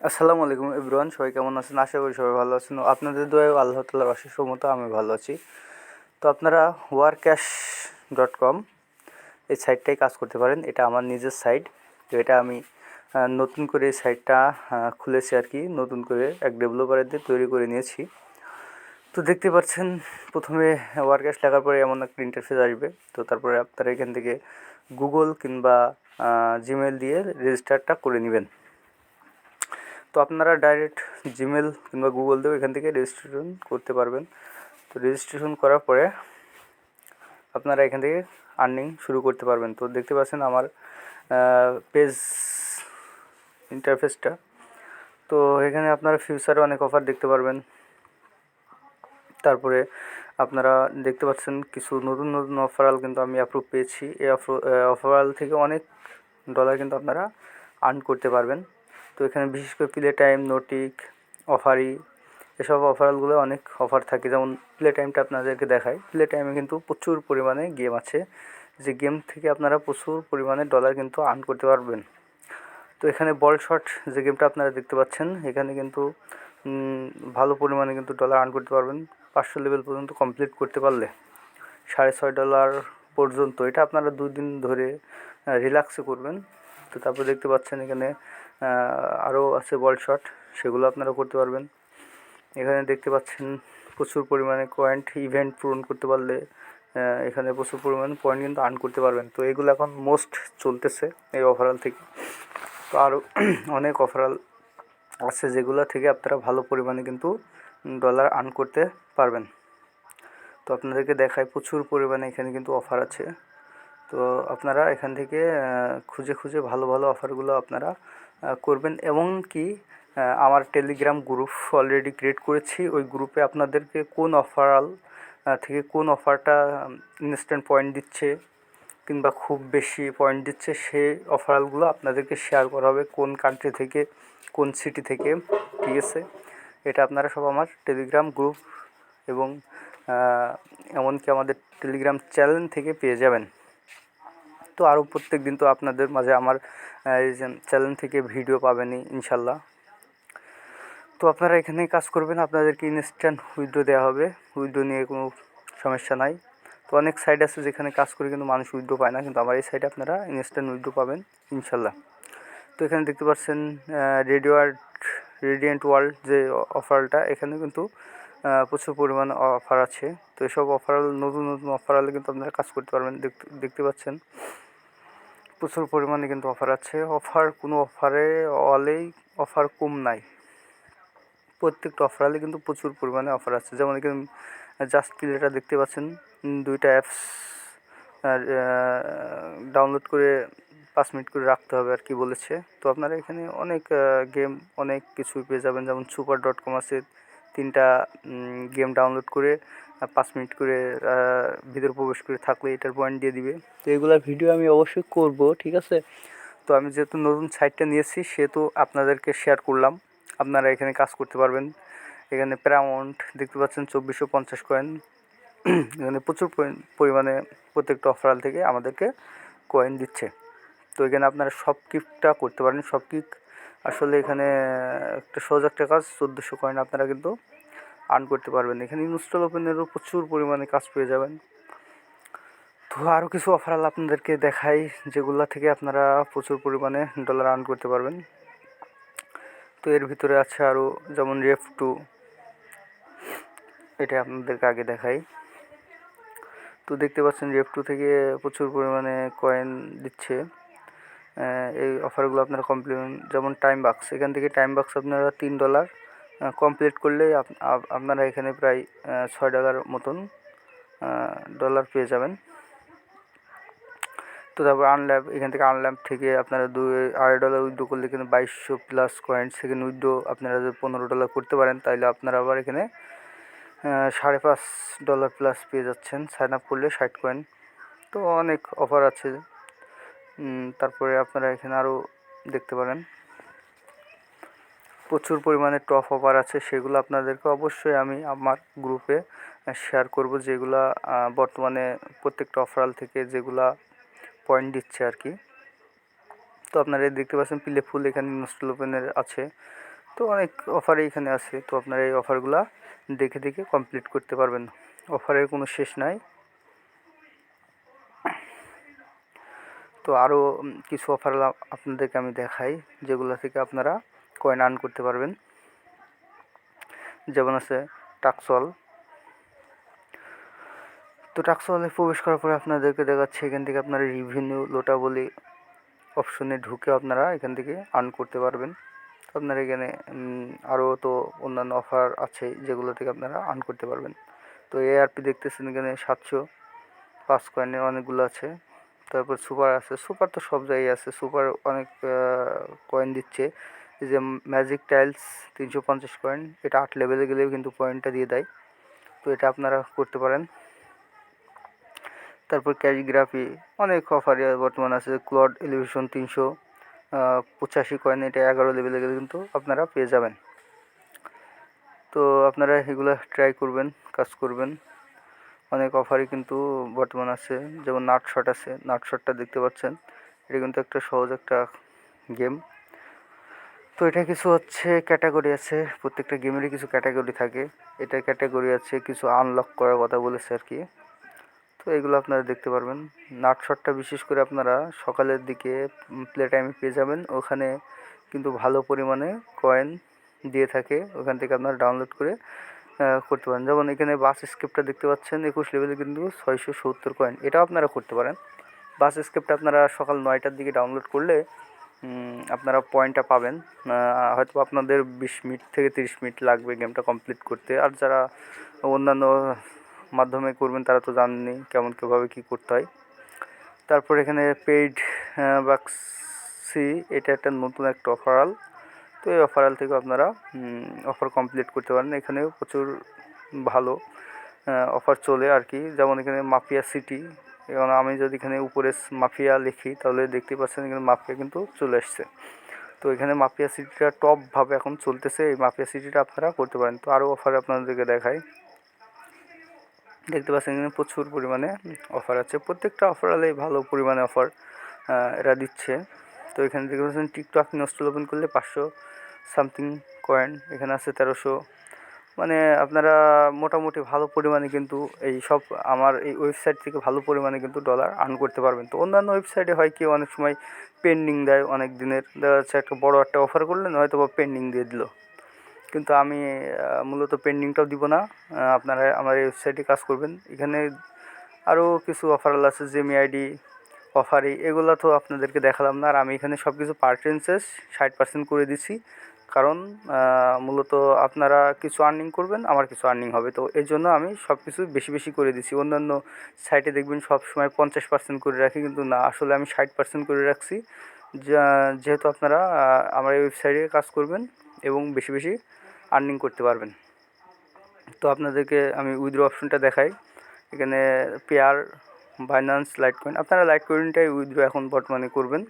আসসালামু আলাইকুম এভরিওয়ান, সবাই কেমন আছেন? আশা করি সবাই ভালো আছেন। আপনাদের দোয়ায় আল্লাহ তাআলার অশেষ রহমতে আমি ভালো আছি। তো আপনারা ওয়ারক্যাশ.com এই সাইটটাই কাজ করতে পারেন। এটা আমার নিজের সাইট। তো এটা আমি নতুন করে এই সাইটটা খুলেছি আর কি, নতুন করে এক ডেভেলপারের দিয়ে তৈরি করে নিয়েছি। তো দেখতে পাচ্ছেন, প্রথমে ওয়ারক্যাশ লেখার পরে এমন একটা ইন্টারফেস আসবে। তো তারপরে আপনারা এখান থেকে গুগল কিংবা জিমেল দিয়ে রেজিস্টারটা করে নেবেন। তো আপনারা ডাইরেক্ট জিমেল কিংবা গুগল দিয়েও এখান থেকে রেজিস্ট্রেশন করতে পারবেন। তো রেজিস্ট্রেশন করার পরে আপনারা এখান থেকে আর্নিং শুরু করতে পারবেন। তো দেখতে পাচ্ছেন আমার পেজ ইন্টারফেসটা। তো এখানে আপনারা ফিউচারে অনেক অফার দেখতে পারবেন। তারপরে আপনারা দেখতে পাচ্ছেন কিছু নতুন নতুন অফারাল কিন্তু আমি অ্যাপ্রুভ পেয়েছি। এই অফারাল থেকে অনেক ডলার কিন্তু আপনারা আর্ন করতে পারবেন। তো এখানে বিশেষ করে প্লে টাইম, নোটিক, অফারি, এসব অফারগুলো অনেক অফার থাকে। যেমন প্লে টাইমটা আপনাদেরকে দেখায়। প্লে টাইমে কিন্তু প্রচুর পরিমাণে গেম আছে, যে গেম থেকে আপনারা প্রচুর পরিমাণে ডলার কিন্তু আর্ন করতে পারবেন। তো এখানে বল শট যে গেমটা আপনারা দেখতে পাচ্ছেন, এখানে কিন্তু ভালো পরিমাণে কিন্তু ডলার আর্ন করতে পারবেন। 500 লেভেল পর্যন্ত কমপ্লিট করতে পারলে $6.5 পর্যন্ত। এটা আপনারা 2 দিন ধরে রিল্যাক্সে করবেন। তো তারপর দেখতে পাচ্ছেন এখানে আরও আছে বল শট, সেগুলো আপনারা করতে পারবেন। এখানে দেখতে পাচ্ছেন প্রচুর পরিমাণে পয়েন্ট, ইভেন্ট পূরণ করতে পারলে এখানে প্রচুর পরিমাণে পয়েন্ট কিন্তু আর্ন করতে পারবেন। তো এগুলো এখন মোস্ট চলতেছে এই অফারাল থেকে। তো আরও অনেক অফারাল আছে যেগুলো থেকে আপনারা ভালো পরিমাণে কিন্তু ডলার আর্ন করতে পারবেন। তো আপনাদেরকে দেখায় প্রচুর পরিমাণে এখানে কিন্তু অফার আছে। তো আপনারা এখান থেকে খুঁজে খুঁজে ভালো ভালো অফারগুলো আপনারা করবেন। এবং কি আমার টেলিগ্রাম গ্রুপ অলরেডি ক্রিয়েট করেছি। ওই গ্রুপে আপনাদেরকে কোন অফারাল থেকে কোন অফারটা ইনস্ট্যান্ট পয়েন্ট দিচ্ছে কিংবা খুব বেশি পয়েন্ট দিচ্ছে, সেই অফারগুলো আপনাদেরকে শেয়ার করা হবে, কোন কান্ট্রি থেকে, কোন সিটি থেকে। ঠিক আছে, এটা আপনারা সব আমার টেলিগ্রাম গ্রুপ এবং এমনকি আমাদের টেলিগ্রাম চ্যানেল থেকে পেয়ে যাবেন। তো আরও প্রত্যেক দিন তো আপনাদের মাঝে আমার এই যে চ্যানেল থেকে ভিডিও পাবেনই ইনশাল্লাহ। তো আপনারা এখানে কাজ করবেন, আপনাদেরকে ইনস্ট্যান্ট উইথড্র দেওয়া হবে। উইথড্র নিয়ে কোনো সমস্যা নাই। তো অনেক সাইট আছে যেখানে কাজ করে কিন্তু মানুষ উইথড্র পায় না, কিন্তু আমার এই সাইটে আপনারা ইনস্ট্যান্ট উইথড্র পাবেন ইনশাল্লাহ। তো এখানে দেখতে পাচ্ছেন রেডিয়েন্ট ওয়ার্ল্ড যে অফারটা, এখানে কিন্তু প্রচুর পরিমাণে অফার আছে। তো এসব অফারাল, নতুন নতুন অফারালে কিন্তু আপনারা কাজ করতে পারবেন। দেখতে পাচ্ছেন প্রচুর পরিমাণে কিন্তু অফার আছে। কোনো অলেই অফার কম নাই। প্রত্যেকটা অফারালে কিন্তু প্রচুর পরিমাণে অফার আছে। যেমন এখানে জাস্ট প্লেটা দেখতে পাচ্ছেন, 2টা অ্যাপস ডাউনলোড করে 5 মিনিট করে রাখতে হবে আর কি বলেছে। তো আপনারা এখানে অনেক গেম, অনেক কিছুই পেয়ে যাবেন। যেমন super.com আছে, 3টা গেম ডাউনলোড করে 5 মিনিট করে ভিতরে প্রবেশ করে থাকলে এটার পয়েন্ট দিয়ে দিবে। তো এগুলোর ভিডিও আমি অবশ্যই করব, ঠিক আছে। তো আমি যেহেতু নতুন সাইটটা নিয়েছি সেহেতু আপনাদেরকে শেয়ার করলাম। আপনারা এখানে কাজ করতে পারবেন। এখানে প্যারামাউন্ট দেখতে পাচ্ছেন 2450 কয়েন। এখানে প্রচুর পরিমাণে প্রত্যেকটা অফারাল থেকে আমাদেরকে কয়েন দিচ্ছে। তো এখানে আপনারা সব কিকটা করতে পারেন। সব কিক আসলে এখানে একটা সোজা একটা কাজ, 1400 কয়েন আপনারা কিন্তু আর্ন করতে পারবেন। এখানে ইনস্টল ওপেনেরও প্রচুর পরিমাণে কাজ পেয়ে যাবেন। তো আরও কিছু অফারাল আপনাদেরকে দেখাই, যেগুলো থেকে আপনারা প্রচুর পরিমাণে ডলার আর্ন করতে পারবেন। তো এর ভিতরে আছে আরও, যেমন রেফ2, এটা আপনাদেরকে আগে দেখাই। তো দেখতে পাচ্ছেন রেফ2 থেকে প্রচুর পরিমাণে কয়েন দিচ্ছে। এই অফারগুলো আপনারা কমপ্লিট, যেমন টাইম বাক্স, এখান থেকে টাইম বাক্স আপনারা $3 কমপ্লিট করলে আপনারা এখানে প্রায় $6 মতন ডলার পেয়ে যাবেন। তো তারপর আনল্যাপ, এখান থেকে আনল্যাপ থেকে আপনারা $2.5 উইথড্র করলে কিন্তু 2200 প্লাস কয়েন্ট। সেখানে উইথড্র আপনারা যদি $15 করতে পারেন, তাহলে আপনারা আবার এখানে $5.5 প্লাস পেয়ে যাচ্ছেন সাইন আপ করলে 60 কয়েন। তো অনেক অফার আছে। তারপরে আপনারা এখানে আরও দেখতে পারেন প্রচুর পরিমাণে টপ অফার আছে। সেগুলো আপনাদেরকে অবশ্যই আমি আমার গ্রুপে শেয়ার করব, যেগুলা বর্তমানে প্রত্যেকটা অফারাল থেকে যেগুলা পয়েন্ট দিচ্ছে আর কি। তো আপনারা দেখতে পাচ্ছেন প্লে ফুল, এখানে ইনস্টল ওপেনের আছে। তো অনেক অফারই এখানে আছে, তো আপনারা এই অফারগুলা দেখে দেখে কমপ্লিট করতে পারবেন, অফারের কোনো শেষ নাই। তো আরও কিছু অফার আপনাদেরকে আমি দেখাই, যেগুলো থেকে আপনারা কয়েন আর্ন করতে পারবেন। যেমন আছে টাকসল। তো টাকসলে প্রবেশ করার পরে আপনাদেরকে দেখাচ্ছে এখান থেকে আপনারা রিভিনিউ লোটা বলে অপশনে ঢুকে আপনারা এখান থেকে আর্ন করতে পারবেন। আপনারা এখানে আরও তো অন্যান্য অফার আছে যেগুলো থেকে আপনারা আর্ন করতে পারবেন। তো এআরপি দেখতেছেন এখানে 705 কয়েনের অনেকগুলো আছে। তারপর সুপার আছে, সুপার তো সব জায়গায় আছে, সুপার অনেক কয়েন দিচ্ছে। এই যে ম্যাজিক টাইলস 350 কয়েন, এটা 8 লেভেলে গেলেও কিন্তু পয়েন্টটা দিয়ে দেয়, তো এটা আপনারা করতে পারেন। তারপর ক্যালিগ্রাফি অনেক অফার বর্তমান আছে। ক্লড এলিভেশন 385 কয়েন, এটা 11 লেভেলে গেলে কিন্তু আপনারা পেয়ে যাবেন। তো আপনারা এগুলো ট্রাই করবেন, কাজ করবেন। অনেক অফারই কিন্তু বর্তমান আছে, যেমন নাট শট আছে, নাট শটটা দেখতে পাচ্ছেন, এটা কিন্তু একটা সহজ একটা গেম। তো এটা কিছু হচ্ছে ক্যাটাগরি আছে, প্রত্যেকটা গেমেরই কিছু ক্যাটাগরি থাকে, এটার ক্যাটাগরি আছে, কিছু আনলক করার কথা বলেছে আর কি। তো এগুলো আপনারা দেখতে পারবেন। নাট শটটা বিশেষ করে আপনারা সকালের দিকে প্লে টাইমে পেয়ে যাবেন, ওখানে কিন্তু ভালো পরিমাণে কয়েন দিয়ে থাকে, ওখান থেকে আপনারা ডাউনলোড করে করতে পারেন। যেমন এখানে বাস স্ক্রিপ্টটা দেখতে পাচ্ছেন 21 লেভেলে কিন্তু 670 কয়েন, এটাও আপনারা করতে পারেন। বাস স্ক্রিপ্টটা আপনারা সকাল 9টার দিকে ডাউনলোড করলে আপনারা পয়েন্টটা পাবেন। হয়তো আপনাদের 20 মিনিট থেকে 30 মিনিট লাগবে গেমটা কমপ্লিট করতে। আর যারা অন্যান্য মাধ্যমে করবেন তারা তো জানেনই কেমন কীভাবে কী করতে হয়। তারপর এখানে পেইড বাক্সি, এটা একটা নতুন একটা অফারাল। তো এই অফারাল থেকে আপনারা অফার কমপ্লিট করতে পারেন, এখানেও প্রচুর ভালো অফার চলে আর কি। যেমন এখানে মাফিয়া সিটি, এবং আমি যদি এখানে উপরে মাফিয়া লিখি তাহলে দেখতে পাচ্ছেন এখানে মাফিয়া কিন্তু চলে আসছে। তো এখানে মাফিয়া সিটিটা টপভাবে এখন চলতেছে, এই মাফিয়া সিটিটা আপনারা করতে পারেন। তো আরও অফার আপনাদেরকে দেখাই, দেখতে পাচ্ছেন এখানে প্রচুর পরিমাণে অফার আছে, প্রত্যেকটা অফারালেই ভালো পরিমাণে অফার এরা দিচ্ছে। তো এখানে দেখতে পাচ্ছেন টিকটক ইনস্টল ওপেন করলে 500 সামথিং কয়েন, এখানে আছে 1300। মানে আপনারা মোটামুটি ভালো পরিমাণে কিন্তু এই সব আমার এই ওয়েবসাইট থেকে ভালো পরিমাণে কিন্তু ডলার আর্ন করতে পারবেন। তো অন্যান্য ওয়েবসাইটে হয় কি অনেক সময় পেন্ডিং দেয় অনেক দিনের, দেখা যাচ্ছে একটা বড় একটা অফার করলেন হয়তো বা পেন্ডিং দিয়ে দিল, কিন্তু আমি মূলত পেন্ডিংটাও দিব না। আপনারা আমার এই ওয়েবসাইটে কাজ করবেন। এখানে আরও কিছু অফার আছে, জেমি আইডি অফারি, এগুলো তো আপনাদেরকে দেখালাম না। আর আমি এখানে সব কিছু পার্সেন্টেজ 60% করে দিচ্ছি, কারণ মূলত আপনারা কিছু আর্নিং করবেন, আমার কিছু আর্নিং হবে, তো এই জন্য আমি সব কিছু বেশি বেশি করে দিচ্ছি। অন্যান্য সাইটে দেখবেন সব সময় 50% করে রাখি, কিন্তু না, আসলে আমি 60% করে রাখছি, যেহেতু আপনারা আমার এই ওয়েবসাইটে কাজ করবেন এবং বেশি বেশি আর্নিং করতে পারবেন। তো আপনাদেরকে আমি উইথড্র অপশনটা দেখাই, এখানে পেয়ার, বাইন্যান্স, লাইটকয়েন, আপনারা লাইটকয়েনটাই উইথড্র এখন বর্তমানে করবেন।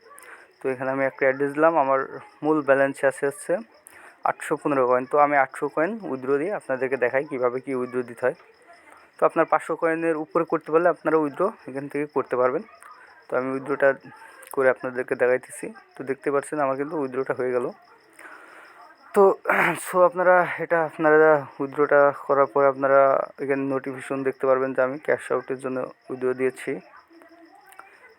তো এখানে আমি একটা অ্যাড্রেস দিলাম, আমার মূল ব্যালেন্সে আছে হচ্ছে 815 কয়েন। তো আমি 800 কয়েন উইথড্র দিয়ে আপনাদেরকে দেখাই কীভাবে কী উইথড্র দিতে হয়। তো আপনার 500 কয়েনের উপরে করতে পারলে আপনারা উইথড্র এখান থেকে করতে পারবেন। তো আমি উইথড্রটা করে আপনাদেরকে দেখাইতেছি। তো দেখতে পাচ্ছেন আমার কিন্তু উইথড্রটা হয়ে গেল। তো আপনারা আপনারা উইথড্রটা করার পরে আপনারা এখানে নোটিফিকেশন দেখতে পারবেন যে আমি ক্যাশ আউটের জন্য উইথড্র দিয়েছি।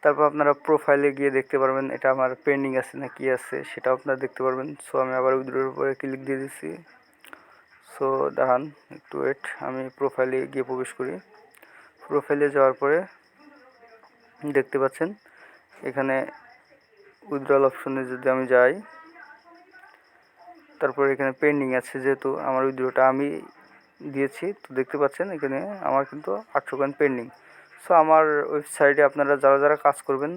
তারপর আপনারা প্রোফাইলে গিয়ে দেখতে পারবেন এটা আমার পেন্ডিং আছে না কি আছে, সেটাও আপনারা দেখতে পারবেন। সো আমি আবার উইথড্রোর উপরে ক্লিক দিয়ে দিচ্ছি। সো দাঁড়ান একটু ওয়েট, আমি প্রোফাইলে গিয়ে প্রবেশ করি। প্রোফাইলে যাওয়ার পরে দেখতে পাচ্ছেন এখানে উইথড্রল অপশনে যদি আমি যাই, তারপর এখানে পেন্ডিং আছে, যেহেতু আমার উইথড্রটা আমি দিয়েছি, তো দেখতে পাচ্ছেন এখানে আমার কিন্তু 800 কয়েন পেন্ডিং। সো আমার ওয়েবসাইটে আপনারা যারা যারা কাজ করবেন